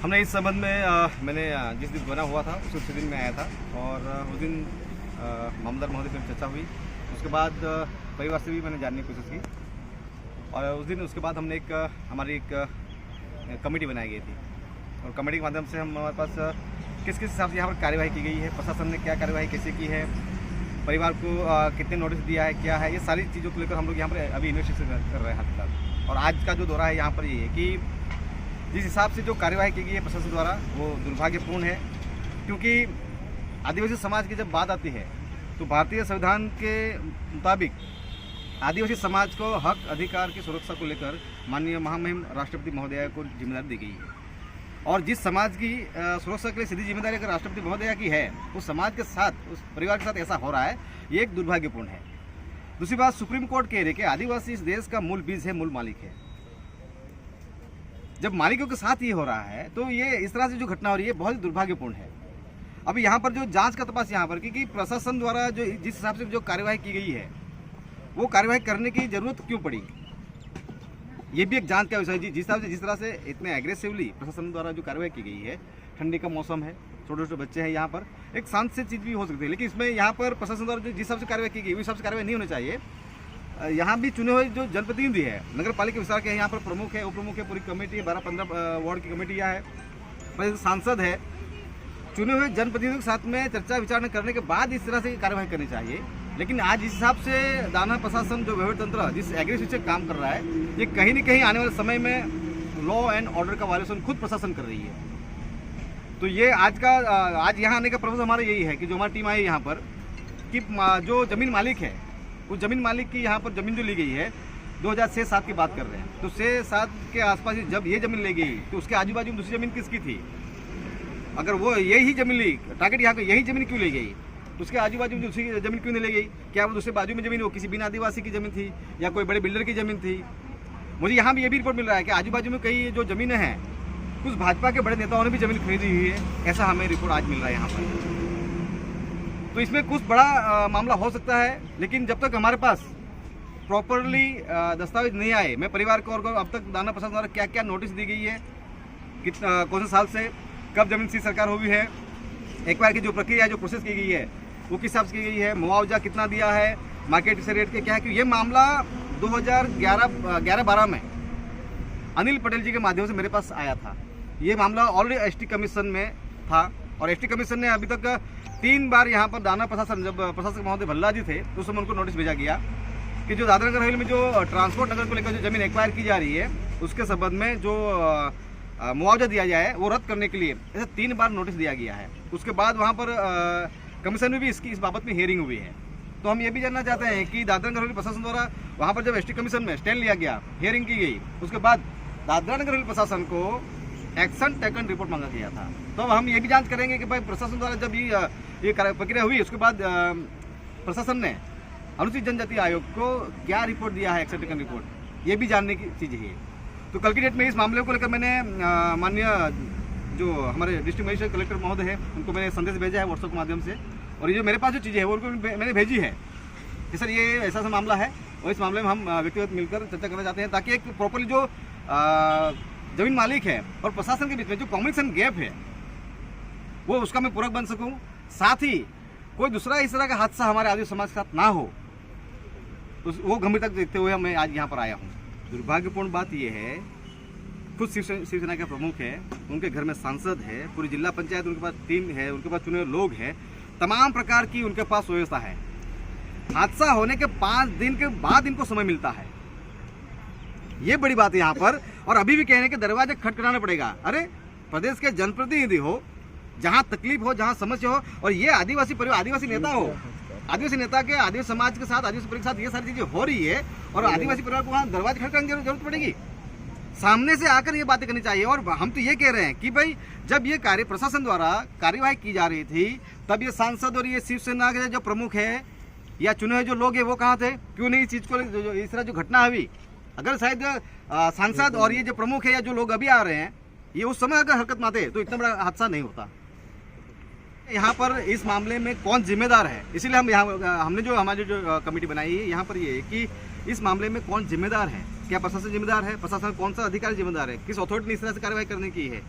हमने इस संबंध में मैंने जिस दिन बना हुआ था उसी दिन में आया था और उस दिन मामदार महोदय से चर्चा हुई। उसके बाद परिवार से भी मैंने जानने की कोशिश की और उस दिन उसके बाद हमने हमारी एक कमेटी बनाई गई थी और कमेटी के माध्यम से हम हमारे पास किस हिसाब से यहाँ पर कार्यवाही की गई है, प्रशासन ने क्या कार्यवाही कैसे की है, परिवार को कितने नोटिस दिया है, क्या है, ये सारी चीज़ों को लेकर हम लोग यहाँ पर अभी इन्वेस्टिगेशन कर रहे हैं हाल फिलहाल। और आज का जो दौरा है यहाँ पर ये है कि जिस हिसाब से जो कार्यवाही की गई है प्रशासन द्वारा वो दुर्भाग्यपूर्ण है, क्योंकि आदिवासी समाज की जब बात आती है तो भारतीय संविधान के मुताबिक आदिवासी समाज को हक अधिकार की सुरक्षा को लेकर माननीय महामहिम राष्ट्रपति महोदया को जिम्मेदारी दी गई है और जिस समाज की सुरक्षा के लिए सीधी जिम्मेदारी अगर राष्ट्रपति महोदया की है उस समाज के साथ, उस परिवार के साथ ऐसा हो रहा है, ये एक दुर्भाग्यपूर्ण है। दूसरी बात, सुप्रीम कोर्ट कह रही है कि आदिवासी इस देश का मूल बीज है, मूल मालिक है। जब मालिकों के साथ ये हो रहा है तो ये इस तरह से जो घटना हो रही है बहुत ही दुर्भाग्यपूर्ण है। अभी यहाँ पर जो जांच का तपास यहाँ पर क्योंकि प्रशासन द्वारा जो जिस हिसाब से जो कार्यवाही की गई है वो कार्यवाही करने की जरूरत क्यों पड़ी, ये भी एक जांच का विषय है। जिस तरह से इतने एग्रेसिवली प्रशासन द्वारा जो कार्यवाही की गई है, ठंडी का मौसम है, छोटे छोटे बच्चे हैं, यहाँ पर एक शांत से चीज़ भी हो सकती है, लेकिन इसमें यहाँ पर प्रशासन द्वारा जो जिस हिसाब से कार्यवाही की गई उस हिसाब से कार्यवाही नहीं होनी चाहिए। यहाँ भी चुने हुए जो जनप्रतिनिधि है, नगर पालिका विस्तार के यहाँ पर प्रमुख है, उप प्रमुख है, पूरी कमेटी है, 12-15 वार्ड की कमेटी यहाँ है, सांसद है, चुने हुए जनप्रतिनिधियों के साथ में चर्चा विचार करने के बाद इस तरह से कार्यवाही करनी चाहिए। लेकिन आज इस हिसाब से दाना प्रशासन जो व्यवहार तंत्र जिस एग्रेसिव से काम कर रहा है, ये कहीं न कहीं आने वाले समय में लॉ एंड ऑर्डर का वायलेशन खुद प्रशासन कर रही है। तो ये आज यहाँ आने का पर्पज हमारा यही है कि जो हमारी टीम आई यहाँ पर कि जो ज़मीन मालिक है उस ज़मीन मालिक की यहाँ पर ज़मीन जो ली गई है 2006-7 की बात कर रहे हैं, तो 6-7 के आसपास जब ये ज़मीन ली गई तो उसके आजू बाजू में दूसरी ज़मीन किसकी थी? अगर वो यही ज़मीन ली, टारगेट यहाँ पे यही ज़मीन क्यों ली गई, तो उसके आजू बाजू में दूसरी ज़मीन क्यों नहीं ली गई? क्या वो दूसरे बाजू में ज़मीन वो किसी बिना आदिवासी की ज़मीन थी या कोई बड़े बिल्डर की ज़मीन थी? मुझे यहाँ भी ये भी रिपोर्ट मिल रहा है कि आजू बाजू में कई जो ज़मीनें हैं कुछ भाजपा के बड़े नेताओं ने भी ज़मीन खरीदी हुई है, ऐसा हमें रिपोर्ट आज मिल रहा है यहाँ पर। तो इसमें कुछ बड़ा मामला हो सकता है, लेकिन जब तक हमारे पास प्रॉपरली दस्तावेज नहीं आए, मैं परिवार को और अब तक दाना प्रशासन द्वारा क्या क्या नोटिस दी गई है, कितना कौन से साल से कब जमीन सीज सरकार हुई है, एक्वायर की जो प्रक्रिया जो प्रोसेस की गई है वो किस हिसाब से की गई है, मुआवजा कितना दिया है, मार्केट से रेट के क्या है, क्योंकि ये मामला 2011-12 में अनिल पटेल जी के माध्यम से मेरे पास आया था। ये मामला ऑलरेडी एसटी कमीशन में था और एसटी कमीशन ने अभी तक 3 बार यहाँ पर दाना प्रशासन, जब प्रशासक महोदय भल्ला जी थे तो उस समय उनको नोटिस भेजा गया कि जो दादरा नगर हवेली में जो ट्रांसपोर्ट नगर को लेकर जो जमीन एक्वायर की जा रही है उसके संबंध में जो मुआवजा दिया जाए वो रद्द करने के लिए ऐसे 3 बार नोटिस दिया गया है। उसके बाद वहाँ पर कमीशन में भी इस बाबत में हियरिंग हुई है। तो हम ये भी जानना चाहते हैं कि दादरा नगर हवेली प्रशासन द्वारा वहाँ पर जब एसटी कमीशन में स्टैंड लिया गया, हियरिंग की गई, उसके बाद दादरा नगर हवेली प्रशासन को एक्शन टेकन रिपोर्ट मांगा गया था। तो अब हम ये भी जांच करेंगे कि भाई प्रशासन द्वारा जब ये प्रक्रिया हुई उसके बाद प्रशासन ने अनुसूचित जनजाति आयोग को क्या रिपोर्ट दिया है, एक्शन टेकन रिपोर्ट, ये भी जानने की चीज़ है। तो कल की डेट में इस मामले को लेकर मैंने माननीय जो हमारे डिस्ट्रिक्ट मजिस्ट्रेट कलेक्टर महोदय है उनको मैंने संदेश भेजा है व्हाट्सएप के माध्यम से, और ये जो मेरे पास जो चीज़ें हैं वो उनको मैंने भेजी है कि सर ये ऐसा सा मामला है और इस मामले में हम व्यक्तिगत मिलकर चर्चा करना चाहते हैं ताकि एक प्रॉपरली जो जमीन मालिक है और प्रशासन के बीच में जो कम्युनिकेशन गैप है वो उसका मैं पूरक बन सकूँ, साथ ही कोई दूसरा इस तरह का हादसा हमारे आदिवासी समाज के साथ ना हो, तो वो गंभीरता देखते हुए मैं आज यहाँ पर आया हूँ। दुर्भाग्यपूर्ण बात यह है, खुद शिवसेना के प्रमुख है, उनके घर में सांसद है, पूरी जिला पंचायत उनके पास टीम है, उनके पास चुने हुए लोग हैं, तमाम प्रकार की उनके पास व्यवस्था है। हादसा होने के 5 दिन के बाद इनको समय मिलता है, ये बड़ी बात है यहाँ पर। और अभी भी कहने के दरवाजे खटखटाना पड़ेगा। अरे प्रदेश के जनप्रतिनिधि हो, जहाँ तकलीफ हो, जहाँ समस्या हो, और ये आदिवासी परिवार, आदिवासी नेता हो, आदिवासी नेता के आदिवासी समाज के साथ, आदिवासी परिवार के साथ ये सारी चीजें हो रही है और आदिवासी परिवार को वहाँ दरवाजे खटखटाने की जरूरत पड़ेगी, सामने से आकर ये बातें करनी चाहिए। और हम तो ये कह रहे हैं कि भाई जब ये प्रशासन द्वारा कार्यवाही की जा रही थी तब ये सांसद और ये शिवसेना के जो प्रमुख है या चुने हुए जो लोग हैं वो कहाँ थे? क्यों नहीं इस चीज़ को, इस तरह जो घटना हुई, अगर शायद सांसद और ये जो प्रमुख है या जो लोग अभी आ रहे हैं ये उस समय अगर हरकत में आते तो इतना बड़ा हादसा नहीं होता। यहाँ पर इस मामले में कौन जिम्मेदार है, इसीलिए हमने जो हमारी जो कमेटी बनाई है यहाँ पर ये है कि इस मामले में कौन जिम्मेदार है, क्या प्रशासन जिम्मेदार है, प्रशासन कौन सा अधिकारी जिम्मेदार है, किस अथॉरिटी ने इस तरह से कार्रवाई करने की है,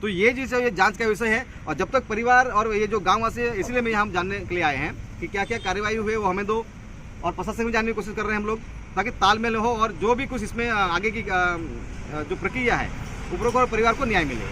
तो ये जिसे ये जांच का विषय है। और जब तक परिवार और ये जो गाँव वासी है, इसलिए मैं यहाँ जानने के लिए आए हैं कि क्या क्या कार्रवाई हुई वो हमें दो, और प्रशासन भी जानने की कोशिश कर रहे हैं हम लोग, ताकि तालमेल हो और जो भी कुछ इसमें आगे की जो प्रक्रिया है उपरोक्त परिवार को न्याय मिले।